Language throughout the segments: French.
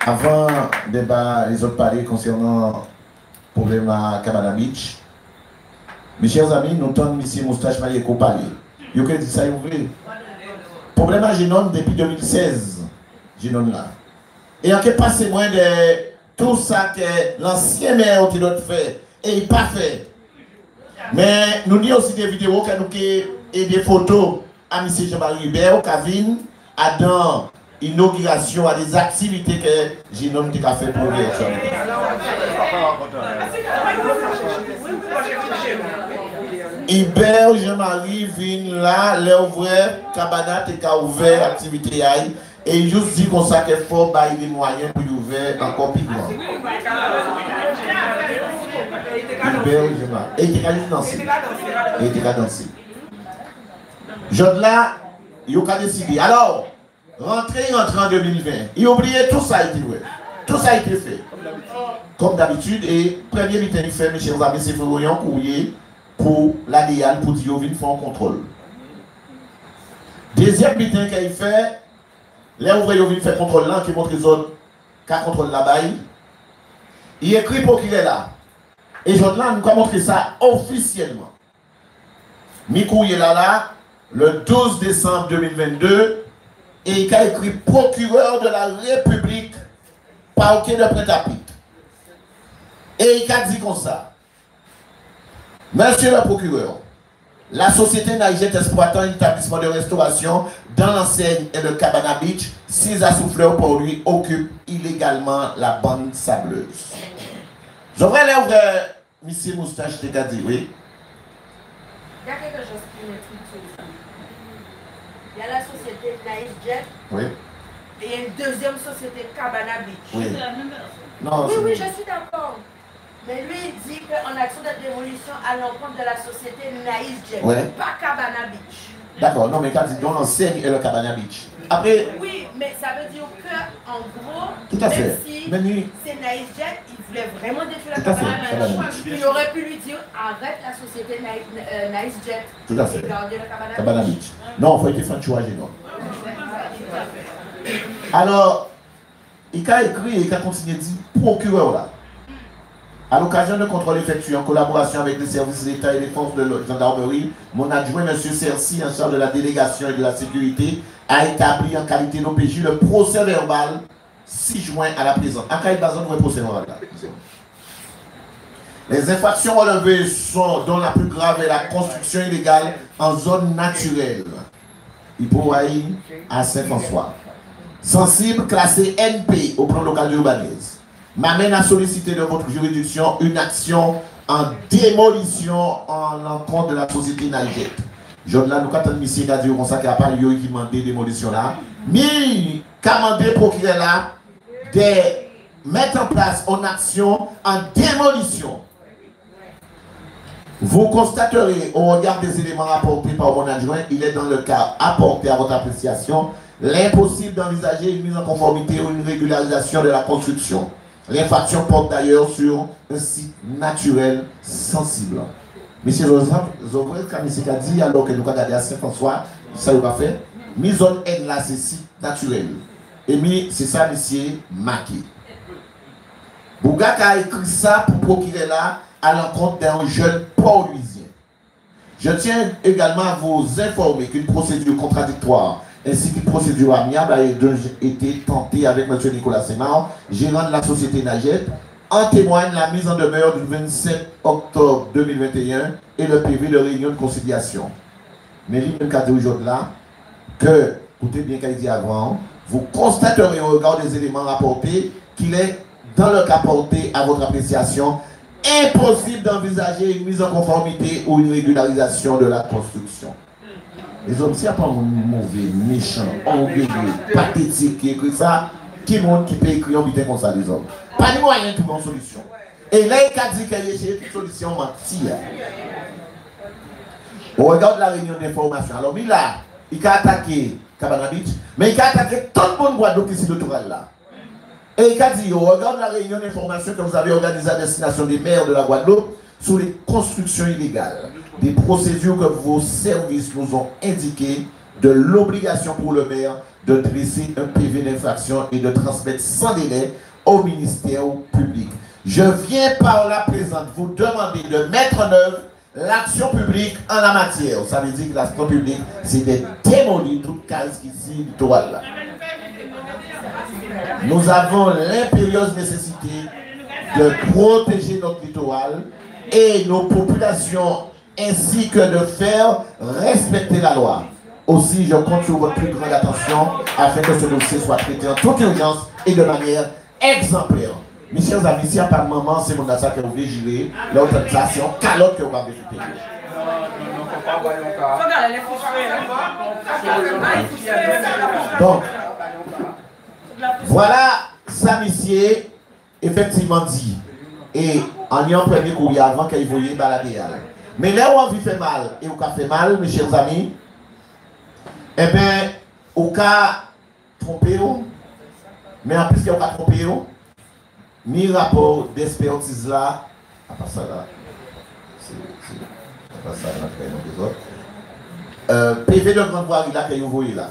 Avant débat, les autres parler concernant le problème à Cabana Beach. Mes chers amis, nous tenons ici Moustache Mayeko parler. Vous avez dit ça, vous voulez? Problème à Génon depuis 2016. Génon là. Et en quelque part, c'est moins de tout ça que l'ancien maire a fait et il n'a pas fait. Mais nous disons aussi des vidéos que nous et des photos à M. Jean-Marie Hubert, Kavin, à dans l'inauguration, à des activités que Génon a fait pour lui. Hubert, Jean-Marie, vient là, l'ouvert, Cabana, a ouvert l'activité et il juste dit comme ça qu'il faut bailler des moyens pour ouvrir encore plus grand. Hubert, Jean-Marie. Et il a dansé. Et il a dansé. Jean là, il a décidé. Alors, rentrer en 2020. Il a oublié tout ça, il dit ouais. Tout ça a été fait. Comme d'habitude, et premier meeting il fait, mes chers amis, c'est pour un courrier pour la DIAL pour dire qu'il faut un contrôle. Deuxième meeting qu'il fait, les ouvriers viennent faire contrôle là, qui montre les autres qui contrôlent là-bas. Il écrit pour qu'il est là. Et je là, nous avons montré ça officiellement. Mi courrier là, le 12 décembre 2022, et il a écrit procureur de la République, parquet de Pointe-à-Pitre. Et il a dit comme ça. Monsieur le procureur, la société Naïjet exploitant un établissement de restauration dans l'enseigne et le Cabana Beach, 6 assouffleurs pour lui occupent illégalement la bande sableuse. J'aurais l'air de M. Moustache qui a dit, oui. Il y a quelque chose qui m'explique sur ça. Il y a la société Naïjet. Oui. Et il y a une deuxième société Cabana Beach. Oui. C'est la même personne. Non, oui, je suis d'accord. Mais lui, il dit qu'en action de démolition à l'encontre de la société Naïjet, pas Cabana Beach. D'accord, non, mais quand il dit dans l'enseigne et le Cabana Beach. Après. Oui, mais ça veut dire qu'en gros, tout à fait. Même si c'est Naïjet, il voulait vraiment détruire la Cabana Beach. Il aurait pu lui dire arrête la société Naïjet. Tout à fait. Et garder le Cabana Beach. Non, il faut être fan de choix, non. Alors, il a écrit et il a continué de dire procureur là. À l'occasion de contrôle effectué en collaboration avec les services de l'État et les forces de la gendarmerie, mon adjoint, M. Cercy, en charge de la délégation et de la sécurité, a établi en qualité d'OPJ le procès verbal 6 juin à la présente. À quel bazin vous procès verbal là? Les infractions relevées sont, dont la plus grave est la construction illégale en zone naturelle. Ipoaï à Saint-François. Sensible, classé NP au plan local d'urbanisme. M'amène à solliciter de votre juridiction une action en démolition en l'encontre de la société Naïjet. Je là, nous avons mis ici, nous avons dit pas lieu qui demande démolition là. Mais, commandé pour qu'il est là, de mettre en place une action en démolition. Vous constaterez, au regard des éléments rapportés par mon adjoint, il est dans le cas apporté à votre appréciation, l'impossible d'envisager une mise en conformité ou une régularisation de la construction. L'infraction porte d'ailleurs sur un site naturel sensible. Monsieur Zobrel, comme il a dit, alors que nous avons regardé à Saint-François, ça va faire. Mise en aide là, c'est site naturel. Et c'est ça, monsieur Maki. Bougak a écrit ça pour procurer là à l'encontre d'un jeune Port-Louisien. Je tiens également à vous informer qu'une procédure contradictoire ainsi qu'une procédure amiable a été tentée avec M. Nicolas Semar, gérant de la société Naïjet. En témoigne la mise en demeure du 27 octobre 2021 et le PV de réunion de conciliation. Mais il me dit aujourd'hui là que, écoutez bien qu'elle dit avant, vous constaterez au regard des éléments rapportés qu'il est, dans le cas porté à votre appréciation, impossible d'envisager une mise en conformité ou une régularisation de la construction. Les hommes, s'il n'y a pas un mauvais, méchant, orgueilleux, pathétique qui écrit ça, qui monde qui peut écrire un bitin comme ça, les hommes. Pas de moyen de trouver une solution. Et là, il a dit qu'il y a une solution mentir. Au regard de la réunion d'information, alors il a attaqué Cabana Beach, mais il a attaqué tout le monde Guadeloupe ici de Toural là. Et il a dit, au regard de la réunion d'information que vous avez organisée à destination des maires de la Guadeloupe, sur les constructions illégales, des procédures que vos services nous ont indiquées de l'obligation pour le maire de dresser un PV d'infraction et de transmettre sans délai au ministère public. Je viens par la présente vous demander de mettre en œuvre l'action publique en la matière. Ça veut dire que l'action publique, c'est de démolir toute case ici du littoral. Nous avons l'impérieuse nécessité de protéger notre littoral et nos populations, ainsi que de faire respecter la loi. Aussi, je compte sur votre plus grande attention afin que ce dossier soit traité en toute urgence et de manière exemplaire. Mes chers amis, s'il n'y a pas de moment, c'est mon ça que vous voulez gérer. L'autre, ça, c'est un calotte que vous avez fait. Donc, voilà, ça, monsieur, effectivement dit. Et en y a un premier courrier avant qu'il voyait balader. Mais là où on vit fait mal, et où on fait mal, mes chers amis, eh bien, au cas trompé, mais en plus qu'il y a trompé, ni rapport d'expertise là, à part ça là, c'est pas ça là, des autres. PV de grande voirie là que vous voyez là.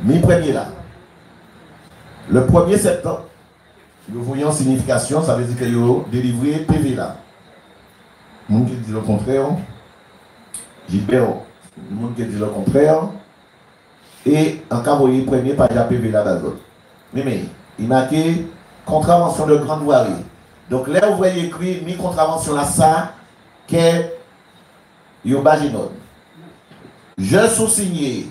Mi premier là. Le 1er septembre, nous voyons signification, ça veut dire que vous délivré PV là. Le monde qui dit le contraire, Gilbert, le monde qui dit le contraire. Et en cas où il premier par la PV là-bas. Mais il marqué contravention de grande voirie. Donc là vous voyez écrit mi contravention là ça que Yobaginon. Je sous-signé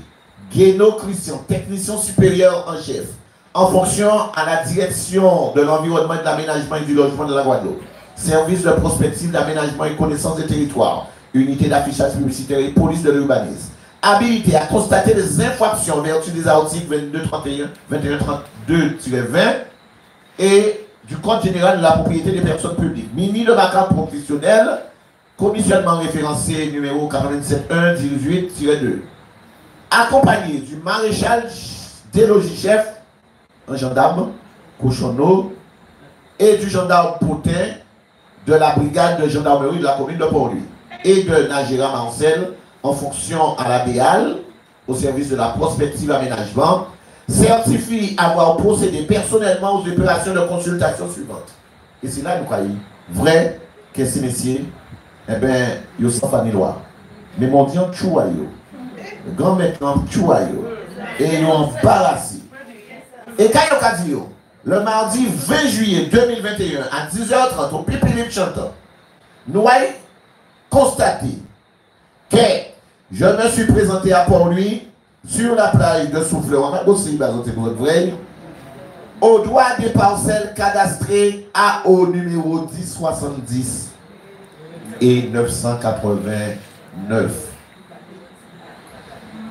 Guéno Christian, technicien supérieur en chef, en fonction à la direction de l'environnement, de l'aménagement et du logement de la Guadeloupe. Service de prospective d'aménagement et connaissance des territoires, unité d'affichage publicitaire et police de l'urbanisme. Habilité à constater les infractions en vertu des articles 21-32-20 et du Code général de la propriété des personnes publiques. Mini de vacance professionnelle, commissionnement référencé numéro 87.1-18-2. Accompagné du maréchal des logis-chefs, un gendarme, Cochonneau, et du gendarme Potin de la brigade de gendarmerie de la commune de Port-Louis et de Nagera Marcel, en fonction à la BEAL, au service de la prospective aménagement, certifie avoir procédé personnellement aux opérations de consultation suivantes. Et c'est là nous croyons vrai que ces messieurs, eh bien, ils sont pas ni loi. Mais mon Dieu, tchouayo. Le grand maintenant, tchouayo. Et ils ont embarrassé. Et quand ils ont dit, le mardi 20 juillet 2021, à 10h30, au Pipilip Chantant, nous avons constaté que je me suis présenté à Port-Louis sur la plage de Souffleur, au droit des parcelles cadastrées AO numéro 1070 et 989.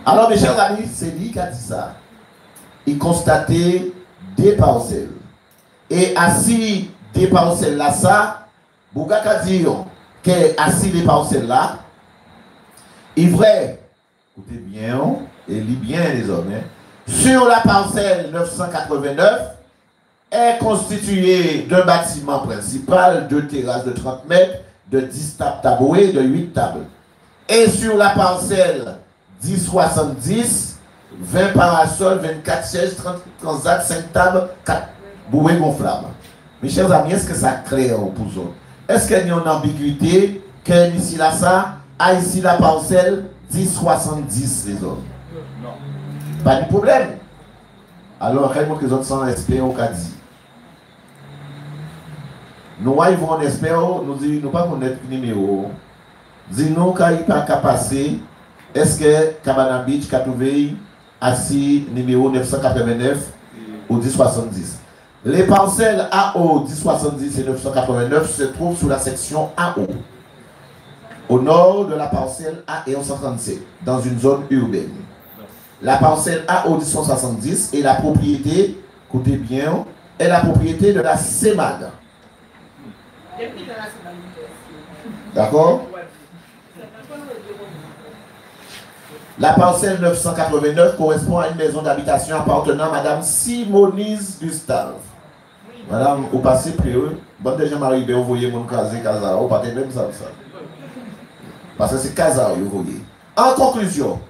Alors mes chers amis, c'est lui qui a dit ça. Il constatait des parcelles. Et assis des parcelles là, ça, Bougak a dit que assis des parcelles là, il vrai, écoutez bien, et lis bien les hommes, sur la parcelle 989 est constituée d'un bâtiment principal, de terrasses de 30 mètres, de 10 tables tabouées, de 8 tables. Et sur la parcelle 1070, 20 parasols, 24 chaises, 30 transats, 5 tables, 4 bouées gonflables. Mes chers amis, est-ce que ça clair pour vous? Est-ce qu'il y a une ambiguïté que ici là ça, à ici la parcelle 1070 les hommes? Non. Pas de problème. Alors, quel que les autres sont experts au cas dit. Nous arrivons en expert, nous disons, nous pas connaître le numéro. Dis-nous quand il pas qu'à passer, est-ce que Cabana Beach a trouvé assis numéro 989 ou 1070? Les parcelles AO 1070 et 989 se trouvent sous la section AO, au nord de la parcelle AE 137, dans une zone urbaine. La parcelle AO 1070 est la propriété, écoutez bien, est la propriété de la CEMAD. D'accord? La parcelle 989 correspond à une maison d'habitation appartenant à Madame Simonise Gustave. Madame, au passé, plus bon déjà m'arrive, vous voyez mon casé, casa, au pas même ça. Parce que c'est Casa, vous voyez. En conclusion,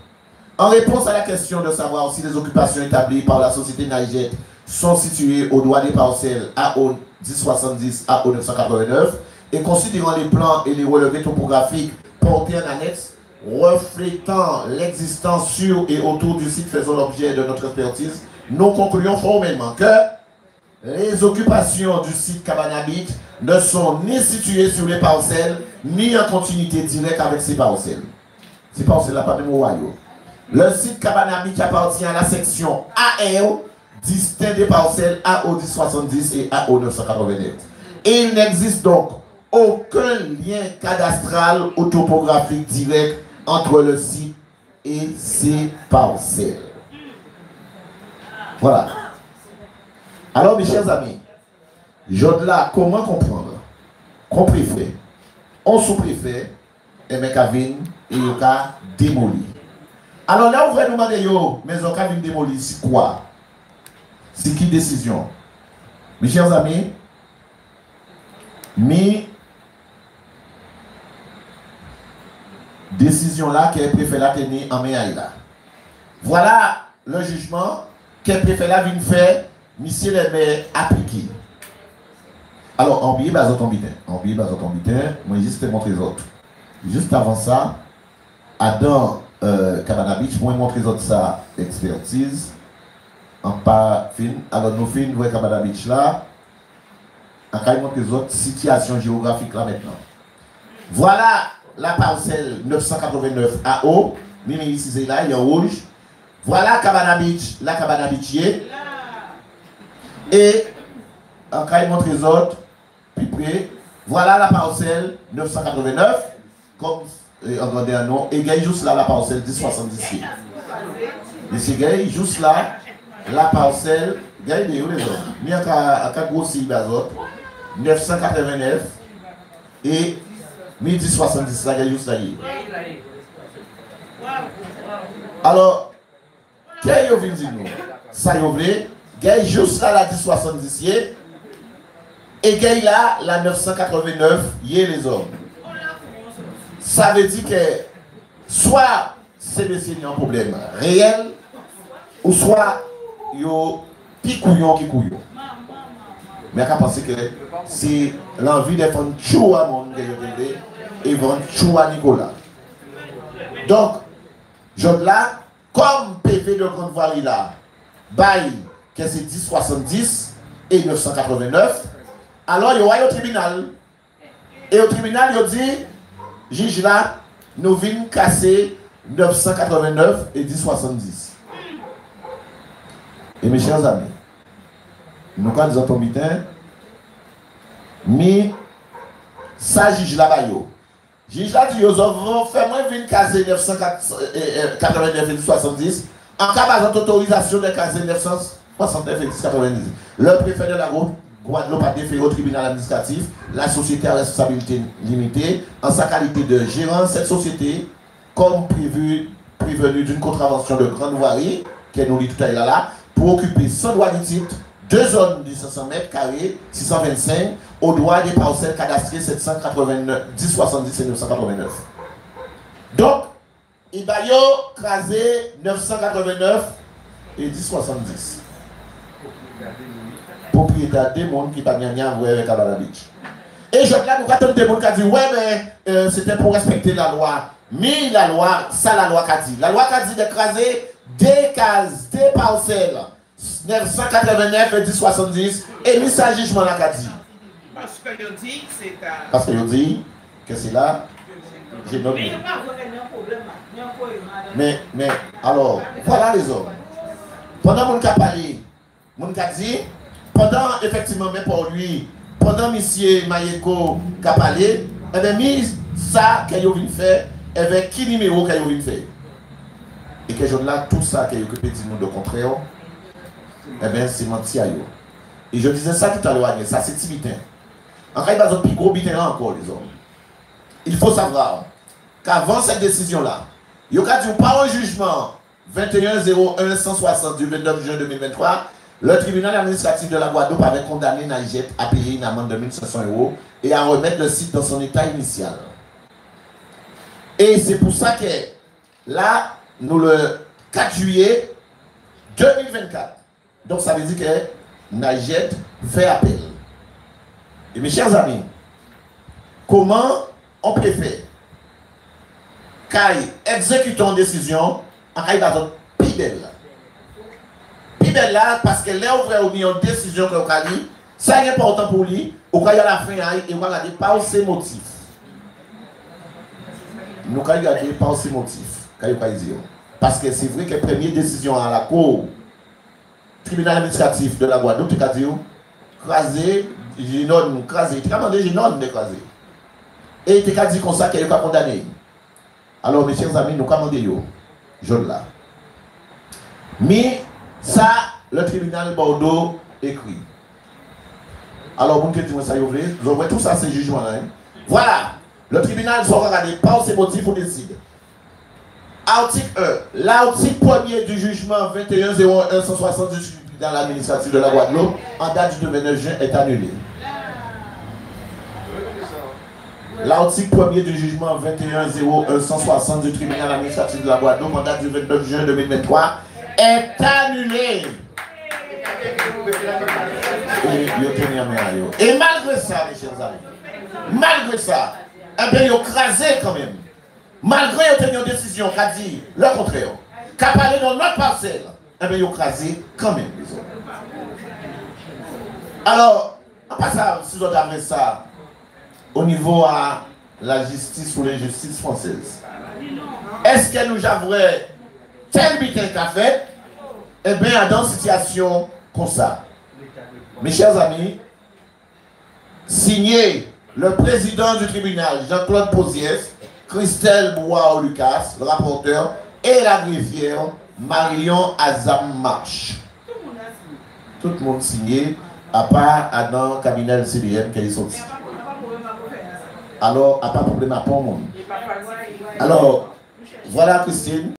en réponse à la question de savoir si les occupations établies par la société Naïjet sont situées au droit des parcelles AO 1070 AO 989 et considérant les plans et les relevés topographiques portés en annexe reflétant l'existence sur et autour du site faisant l'objet de notre expertise, nous concluons formellement que les occupations du site Cabanabit ne sont ni situées sur les parcelles, ni en continuité directe avec ces parcelles. Ces parcelles-là, pas même au royaume. Le site Cabanabit appartient à la section AR, distinct des parcelles AO 1070 et AO 989. Et il n'existe donc aucun lien cadastral ou topographique direct entre le site et ses parcelles. Voilà. Alors, mes chers amis, là, comment comprendre qu'on préfet, on sous-préfet, et mes cabines, et il y a démoli. Alors là, on va nous demander, mais on va démolir, c'est quoi? C'est qui décision? Mes chers amis, mes décision là que le préfet l'a tenu en Méaïla. Voilà le jugement que le préfet l'a venu faire, monsieur le maire appliqué. Alors, en billet, moi, juste te montrer les autres. Juste avant ça, Adam Cabanabit, moi, montrer les autres ça, expertise, en pas fin. Alors, nous fin, nous, Cabanabit là, en cas de montrer les autres, situation géographique là maintenant. Voilà la parcelle 989 AO, mais ici c'est là, il y a rouge. Voilà Cabanabit, la Cabanabitier. Et en cas de montrer les autres, puis près, voilà la parcelle 989, comme on un nom, et il y a juste là la parcelle 1070. Ici, il y a juste là la parcelle, il y a les autres. Il y a un gros cible 989 et 1070, là, il y a juste là. Alors, qu'est-ce que vous dites nous? Ça y est, il y a juste là la 1070 et il y a là la 989, il y a les hommes. Ça veut dire que soit c'est un problème réel, ou soit il y a petit couillon qui couillon. Mais je pense que c'est l'envie de faire un chou à mon et vendre chou à Nicolas. Donc, je là, comme PV de Grande Voirie là, bail que c'est 1070 et 989, alors il y a au tribunal. Et au tribunal, il dit, juge là, nous venons casser 989 et 1070. Et mes chers amis, nous quand nous avons bitin, mais ça juge là-bas, juge là dit, vous avez fait moins 20 caser 989 et 1070 en cas d'autorisation de caser 969 et 1090. Le préfet de la Guadeloupe a déféré au tribunal administratif la société à responsabilité limitée en sa qualité de gérant cette société comme prévenu d'une contravention de grande voirie, qui nous dit tout à l'heure là, pour occuper sans droit du titre 2 zones de 500 mètres carrés, 625, au droit des parcelles cadastrées 789, 1070 et 989. Donc, il va y craser 989 et 1070. Propriétaire des mondes qui ne peuvent rien voir avec Cabanabit. Et je là, nous avons des gens qui ont dit, ouais, mais c'était pour respecter la loi. Mais la loi, ça la loi qu'a dit. La loi qu'a dit d'écraser des cases, des parcelles, 989 et 1070, et mis ça jugement là qu'a dit. Parce que je dis que c'est à... Parce que je dis que c'est là, j'ai nommé. Mais, alors, voilà les hommes. Pendant mon cas parlé, mon cas dit, pendant effectivement, mais pour lui, pendant monsieur Mayeko a parlé, eh bien, mis ça qu'il a fait, avec qui numéro qu'il a fait. Et que je là, tout ça qu'il a occupé de contraire, eh bien, c'est menti à eux. Et je disais ça tout à l'heure, ça c'est Tibitin. En fait, il y a un plus gros bitin encore, les hommes. Il faut savoir qu'avant cette décision-là, il y a dit par un jugement 21-01-160 du 29 juin 2023, le tribunal administratif de la Guadeloupe avait condamné Naïjet à payer une amende de 1 500 € et à remettre le site dans son état initial. Et c'est pour ça que là, nous le 4 juillet 2024. Donc ça veut dire que Najet fait appel. Et mes chers amis, comment on peut faire qu'aille exécutons une décision en cas de pibel. Pibel là, parce que là, on une décision que vous avez dit, ça est important pour lui, ou quand il y a la fin, et on va regarder par ses motifs. Nous allons regarder par ses motifs. Parce que c'est vrai que la première décision à la Cour, tribunal administratif de la Guadeloupe, tu as dit, craser, Génon, craser, tu as demandé Génon de craser. Et tu as dit comme ça qu'elle n'est pas condamnée. Alors, mes chers amis, nous avons demandé, je là. Mais ça, le tribunal Bordeaux écrit. Alors, vous me dites, ça, vous voyez, tout ça, c'est jugement là. Voilà. Le tribunal sera regardé par ses motifs pour décider. Article 1. L'article 1er du jugement 21-01-160 du tribunal administratif de la Guadeloupe, en date du 29 juin, est annulé. L'article 1er du jugement 21-01-160 du tribunal administratif de la Guadeloupe, en date du 29 juin 2023, est annulé. Et malgré ça, mes chers amis, malgré ça, eh bien, ils ont crasé quand même. Malgré qu'ils ont tenu une décision qui a dit le contraire, qui a parlé dans notre parcelle, eh bien, ils ont crasé quand même. Alors, on passe à si vous avez ça au niveau à la justice ou l'injustice française. Est-ce que nous avons tel bitin qu'a fait? Eh bien, dans une situation comme ça. Mes chers amis, signé le président du tribunal, Jean-Claude Posiès, Christelle Bois-Lucas, le rapporteur, et la greffière, Marion Azam March. Tout le monde signé, à part Adam Caminel CDM qui est sorti. Alors, à pas de problème à pas au monde. Alors, voilà Christine.